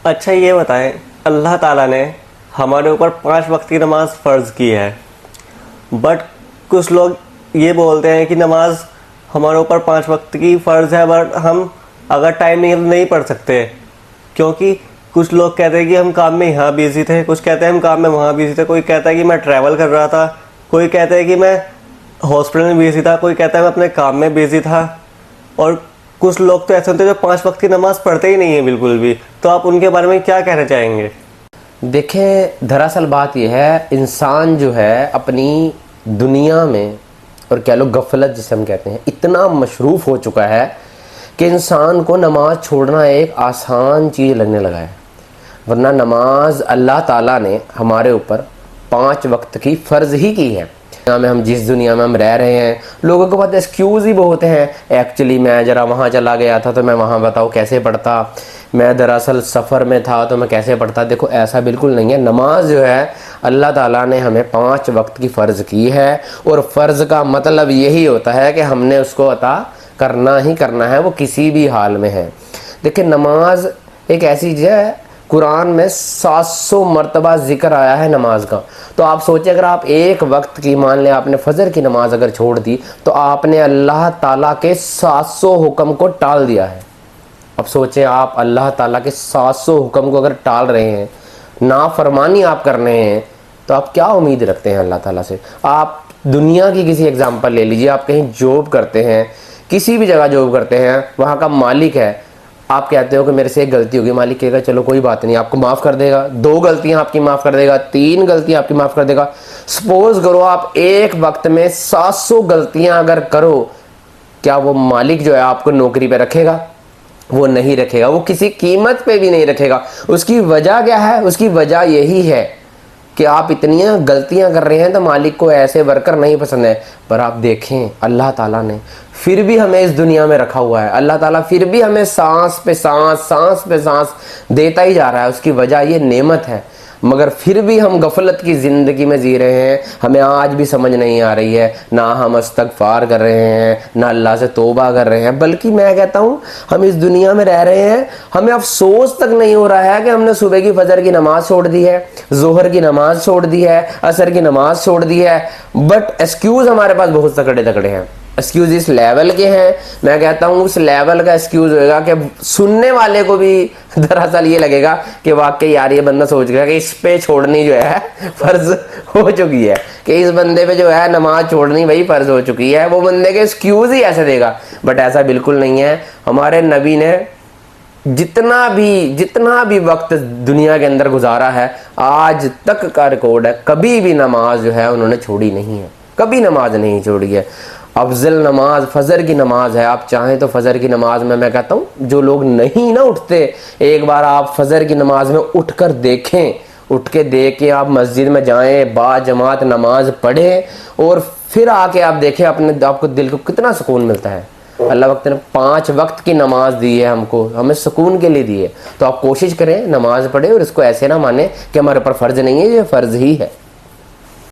اچھا یہ بتائیں، اللہ تعالیٰ نے ہمارے اوپر 5 وقت کی نماز فرض کی ہے، بٹ کچھ لوگ یہ بولتے ہیں کہ نماز ہمارے اوپر 5 وقت کی فرض ہے، بٹ ہم اگر ٹائم نہیں پڑھ سکتے، کیونکہ کچھ لوگ کہتے ہیں کہ ہم کام میں یہاں بیزی تھے، کچھ کہتے ہیں ہم کام میں وہاں بیزی تھے، کوئی کہتا ہے کہ میں ٹریول کر رہا تھا، کوئی کہتا ہے کہ میں ہاسپٹل میں بیزی تھا، کوئی کہتا ہے میں اپنے کام میں بیزی تھا، اور کچھ لوگ تو ایسے ہوتے ہیں جو 5 وقت کی نماز پڑھتے ہی نہیں ہیں بالکل بھی. تو آپ ان کے بارے میں کیا کہنا چاہیں گے؟ دیکھیں، دراصل بات یہ ہے، انسان جو ہے اپنی دنیا میں، اور کہہ لو غفلت جسے ہم کہتے ہیں، اتنا مصروف ہو چکا ہے کہ انسان کو نماز چھوڑنا ایک آسان چیز لگنے لگا ہے. ورنہ نماز اللہ تعالیٰ نے ہمارے اوپر 5 وقت کی فرض ہی کی ہے. ہم جس دنیا میں ہم رہ رہے ہیں، لوگوں کے پاس ایکسکیوز ہی بہت ہیں. ایکچولی میں ذرا وہاں چلا گیا تھا تو میں وہاں بتاؤ کیسے پڑھتا، میں دراصل سفر میں تھا تو میں کیسے پڑھتا. دیکھو ایسا بالکل نہیں ہے. نماز جو ہے اللہ تعالیٰ نے ہمیں 5 وقت کی فرض کی ہے، اور فرض کا مطلب یہی ہوتا ہے کہ ہم نے اس کو عطا کرنا ہی کرنا ہے، وہ کسی بھی حال میں ہے. دیکھیں، نماز ایک ایسی چیز ہے، قرآن میں 700 مرتبہ ذکر آیا ہے نماز کا. تو آپ سوچیں، اگر آپ ایک وقت کی، مان لیں آپ نے فجر کی نماز اگر چھوڑ دی تو آپ نے اللہ تعالیٰ کے 700 حکم کو ٹال دیا ہے. اب سوچیں، آپ اللہ تعالیٰ کے 700 حکم کو اگر ٹال رہے ہیں، نافرمانی آپ کر رہے ہیں، تو آپ کیا امید رکھتے ہیں اللہ تعالیٰ سے؟ آپ دنیا کی کسی ایگزامپل لے لیجئے، آپ کہیں جاب کرتے ہیں، کسی بھی جگہ جاب کرتے ہیں، وہاں کا مالک ہے، آپ کہتے ہو کہ میرے سے ایک غلطی ہوگی، مالک کہے گا چلو کوئی بات نہیں، آپ کو معاف کر دے گا. 2 غلطیاں آپ کی معاف کر دے گا، 3 غلطیاں آپ کی معاف کر دے گا. سپوز کرو آپ ایک وقت میں 700 غلطیاں اگر کرو، کیا وہ مالک جو ہے آپ کو نوکری پہ رکھے گا؟ وہ نہیں رکھے گا، وہ کسی قیمت پہ بھی نہیں رکھے گا. اس کی وجہ کیا ہے؟ اس کی وجہ یہی ہے کہ آپ اتنی غلطیاں کر رہے ہیں تو مالک کو ایسے ورکر نہیں پسند ہے. پر آپ دیکھیں، اللہ تعالیٰ نے پھر بھی ہمیں اس دنیا میں رکھا ہوا ہے. اللہ تعالیٰ پھر بھی ہمیں سانس پہ سانس، سانس پہ سانس دیتا ہی جا رہا ہے. اس کی وجہ یہ نعمت ہے. مگر پھر بھی ہم غفلت کی زندگی میں جی رہے ہیں. ہمیں آج بھی سمجھ نہیں آ رہی ہے، نہ ہم استغفار کر رہے ہیں، نہ اللہ سے توبہ کر رہے ہیں. بلکہ میں کہتا ہوں، ہم اس دنیا میں رہ رہے ہیں، ہمیں افسوس تک نہیں ہو رہا ہے کہ ہم نے صبح کی فجر کی نماز چھوڑ دی ہے، ظہر کی نماز چھوڑ دی ہے، عصر کی نماز چھوڑ دی ہے. بٹ ایکسکیوز ہمارے پاس بہت تکڑے تکڑے ہیں. ایکسکیوز اس لیول کے ہیں، میں کہتا ہوں اس لیول کا ایکسکیوز ہوئے گا کہ سننے والے کو بھی دراصل یہ لگے گا کہ واقعی یار یہ بندہ سوچ گیا کہ اس پہ چھوڑنی جو ہے فرض ہو چکی ہے، کہ اس بندے پہ جو ہے نماز چھوڑنی وہی فرض ہو چکی ہے. وہ بندے کے ایکسکیوز ہی ایسے دے گا. بٹ ایسا بالکل نہیں ہے. ہمارے نبی نے جتنا بھی وقت دنیا کے اندر گزارا ہے، آج تک کا ریکارڈ ہے، کبھی بھی نماز جو ہے انہوں نے چھوڑی نہیں ہے، کبھی نماز نہیں چھوڑی ہے. افضل نماز فجر کی نماز ہے. آپ چاہیں تو فجر کی نماز میں کہتا ہوں، جو لوگ نہیں نہ اٹھتے، ایک بار آپ فجر کی نماز میں اٹھ کر دیکھیں، اٹھ کے دیکھ کے آپ مسجد میں جائیں، با جماعت نماز پڑھیں، اور پھر آ کے آپ دیکھیں آپ کو دل کو کتنا سکون ملتا ہے. اللہ وقت نے 5 وقت کی نماز دی ہے ہم کو، ہمیں سکون کے لیے دی ہے. تو آپ کوشش کریں، نماز پڑھیں، اور اس کو ایسے نہ مانیں کہ ہمارے اوپر فرض نہیں ہے، یہ فرض ہی ہے.